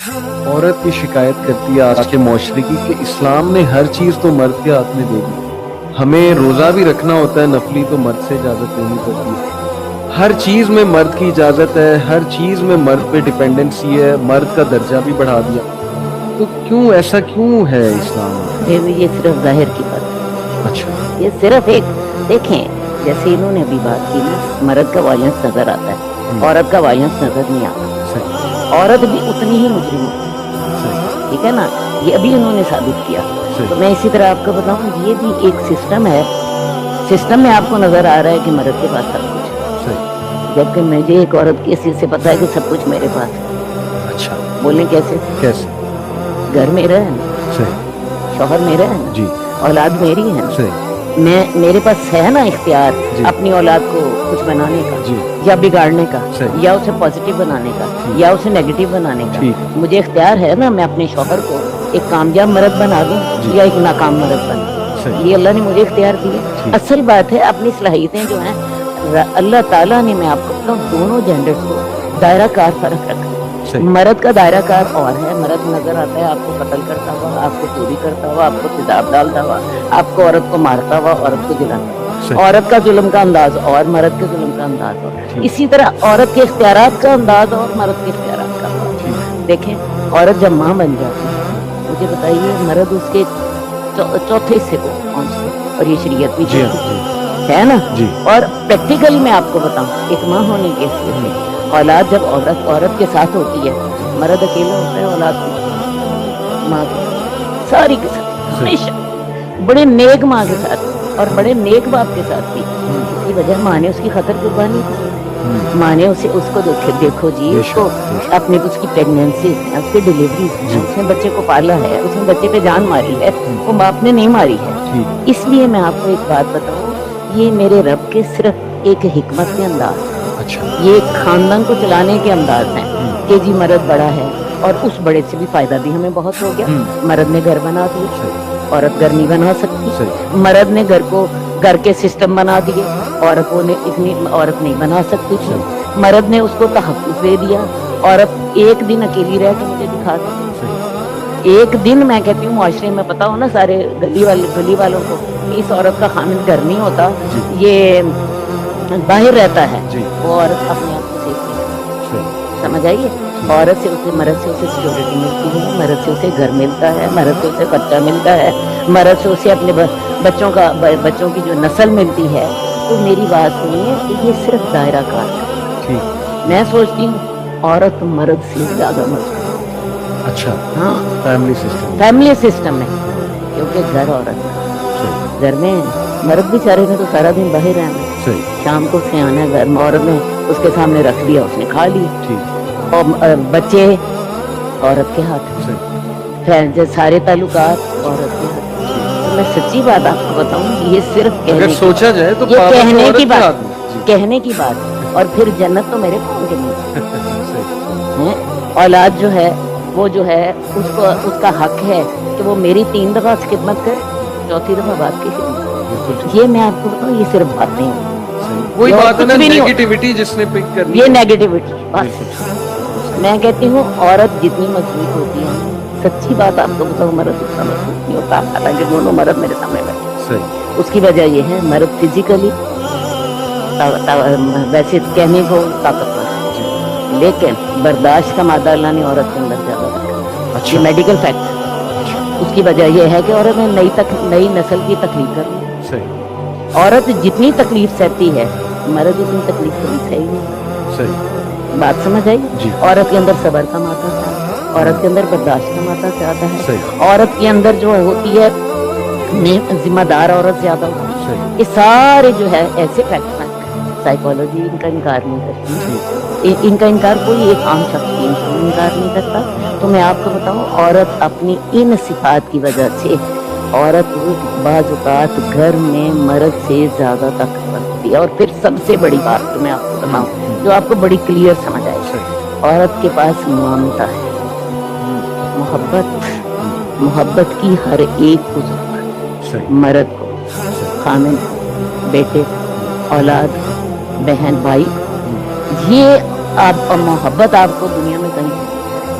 عورت کی شکایت کرتی ہے آج کے معاشرے کی کہ اسلام نے ہر چیز تو مرد کے ہاتھ میں دے دی، ہمیں روزہ بھی رکھنا ہوتا ہے نفلی تو مرد سے اجازت لینی پڑتی ہے، ہر چیز میں مرد کی اجازت ہے، ہر چیز میں مرد پہ ڈیپینڈنسی ہے، مرد کا درجہ بھی بڑھا دیا، تو کیوں ایسا کیوں ہے اسلام میں؟ یہ صرف ظاہر کی بات ہے، اچھا یہ صرف ایک دیکھیں جیسے انہوں نے ابھی بات کی نا، مرد کا وائلنس نظر آتا ہے، عورت کا وائلنس نظر نہیں آتا، عورت بھی اتنی ہی مجرم ہوتی ہے، ٹھیک ہے نا، یہ ابھی انہوں نے ثابت کیا، تو میں اسی طرح آپ کو بتاؤں یہ بھی ایک سسٹم ہے، سسٹم میں آپ کو نظر آ رہا ہے کہ مرد کے پاس سب کچھ ہے، جبکہ مجھے ایک عورت کی حیثیت سے پتا ہے کہ سب کچھ میرے پاس ہے۔ اچھا بولیں کیسے؟ گھر میرا ہے نا، شوہر میرا ہے نا، اولاد میری ہے نا، میرے پاس ہے نا اختیار اپنی اولاد کو کچھ بنانے کا یا بگاڑنے کا یا اسے پازیٹیو بنانے کا یا اسے نیگیٹو بنانے کا، مجھے اختیار ہے نا، میں اپنے شوہر کو ایک کامیاب مرد بنا دوں یا ایک ناکام مرد بنا دوں، یہ اللہ نے مجھے اختیار دیا۔ اصل بات ہے اپنی صلاحیتیں جو ہیں اللہ تعالیٰ نے، میں آپ کو بتاؤں، دونوں جینڈرز کو دائرہ کار فرق رکھا، مرد کا دائرہ کار اور ہے، مرد نظر آتا ہے آپ کو قتل کرتا ہوا، آپ کو چوری کرتا ہوا، آپ کو تیزاب ڈالتا ہوا، آپ کو عورت کو مارتا ہوا، عورت کو جلاتا ہوا، عورت کا ظلم کا انداز اور مرد کے ظلم کا انداز اور، اسی طرح عورت کے اختیارات کا انداز اور مرد کے اختیارات کا انداز۔ دیکھیں عورت جب ماں بن جاتی ہے، مجھے بتائیے مرد اس کے چوتھے حصے کو پہنچتے، اور یہ شریعت بھی ہے نا، اور پریکٹیکلی میں آپ کو بتاؤں ایک ماں ہونے کے حیثیت میں اولاد جب عورت کے ساتھ ہوتی ہے، مرد اکیلا ہوتا ہے، اولاد ماں کے ساری کے ساتھ ہمیشہ بڑے نیک ماں کے ساتھ اور بڑے نیک باپ کے ساتھ بھی، اس کی وجہ ماں نے اس کی خاطر قربانی کی، ماں نے اسے اس کو دیکھو جی، اس کو اپنی اس کی پریگنینسی اس کی ڈیلیوری، اس نے بچے کو پالا ہے، اس نے بچے پہ جان ماری ہے، وہ باپ نے نہیں ماری ہے۔ اس لیے میں آپ کو ایک بات بتاؤں، یہ میرے رب کے صرف ایک حکمت کے انداز، یہ ایک خاندان کو چلانے کے انداز ہیں کہ جی مرد بڑا ہے، اور اس بڑے سے بھی فائدہ بھی ہمیں بہت ہو گیا، مرد نے گھر بنا دیا، عورت گھر نہیں بنا سکتی، مرد نے گھر کے سسٹم بنا دیے، عورت نہیں بنا سکتی تھی، مرد نے اس کو تحفظ دے دیا، عورت ایک دن اکیلی رہ کے مجھے دکھا دی، ایک دن، میں کہتی ہوں معاشرے میں پتا ہو نا سارے گلی والوں کو، اس عورت کا خامد گھر نہیں ہوتا، یہ باہر رہتا ہے، اور اپنے آپ کو سیف نہیں، سمجھ آئیے، عورت سے اسے، مرد سے اسے سیکورٹی ملتی ہے، مرد سے اسے گھر ملتا ہے، مرد سے اسے خرچہ ملتا ہے، مرد سے اسے اپنے بچوں کی جو نسل ملتی ہے۔ تو میری بات سنیے کہ یہ صرف دائرہ کار ہے، میں سوچتی ہوں عورت مرد سے زیادہ مضبوط، اچھا ہاں فیملی سسٹم میں، کیونکہ گھر عورت کا، گھر میں مرد بیچارے نے تو سارا دن باہر رہنا، شام کو اسے آنا ہے گھر میں، عورت نے اس کے سامنے رکھ دیا، اس نے کھا لی، اور بچے عورت کے ہاتھ، سارے تعلقات عورت کے ہاتھ۔ میں سچی بات آپ کو بتاؤں، یہ صرف سوچا جائے تو کہنے کی بات، اور پھر جنت تو میرے پاؤں کے نیچے، اولاد جو ہے وہ جو ہے اس کا حق ہے کہ وہ میری 3 دفعہ خدمت کرے، 4تھی دفعہ باپ کی خدمت۔ یہ میں آپ کو بتاؤں، یہ صرف باتیں ہیں، وہی بات ہے نا، نیگیٹیوٹی جس نے پک کر یہ نیگیٹیوٹی بس۔ میں کہتی ہوں عورت جتنی مضبوط ہوتی ہے، سچی بات آپ کو بتاؤں، مرد اتنا مضبوط نہیں ہوتا، حالانکہ دونوں مرد میرے سامنے بیٹھے، اس کی وجہ یہ ہے مرد فزیکلی ویسے کہنے کو طاقتور ہے، لیکن برداشت کا مادہ اللہ نے عورت کے اندر زیادہ رکھا، یہ میڈیکل فیکٹ۔ اس کی وجہ یہ ہے کہ عورت نے نئی نسل کی تخلیق کر لی، عورت جتنی تکلیف سہتی ہے مرد اتنی تکلیف کبھی سہی نہیں، بات سمجھ آئی؟ عورت کے اندر صبر کا مادہ زیادہ ہے، عورت کے اندر برداشت کا مادہ زیادہ ہے، عورت کے اندر جو ہوتی ہے ذمہ دار عورت زیادہ ہوتی ہے، یہ سارے جو ہے ایسے فیکٹر ہیں، سائیکالوجی ان کا انکار نہیں کرتی، ان کا انکار کوئی ایک عام شخص انکار نہیں کرتا۔ تو میں آپ کو بتاؤں، عورت اپنی ان صفات کی وجہ سے، عورت بعض اوقات گھر میں مرد سے زیادہ طاقتور ہوتی ہے، اور پھر سب سے بڑی بات تو میں آپ کو بتاؤں جو آپ کو بڑی کلیئر سمجھ آئے، عورت کے پاس ممتا ہے، محبت کی ہر ایک کو ضرورت، مرد کو، خامن، بیٹے، اولاد، بہن، بھائی، یہ آپ محبت آپ کو دنیا میں کہیں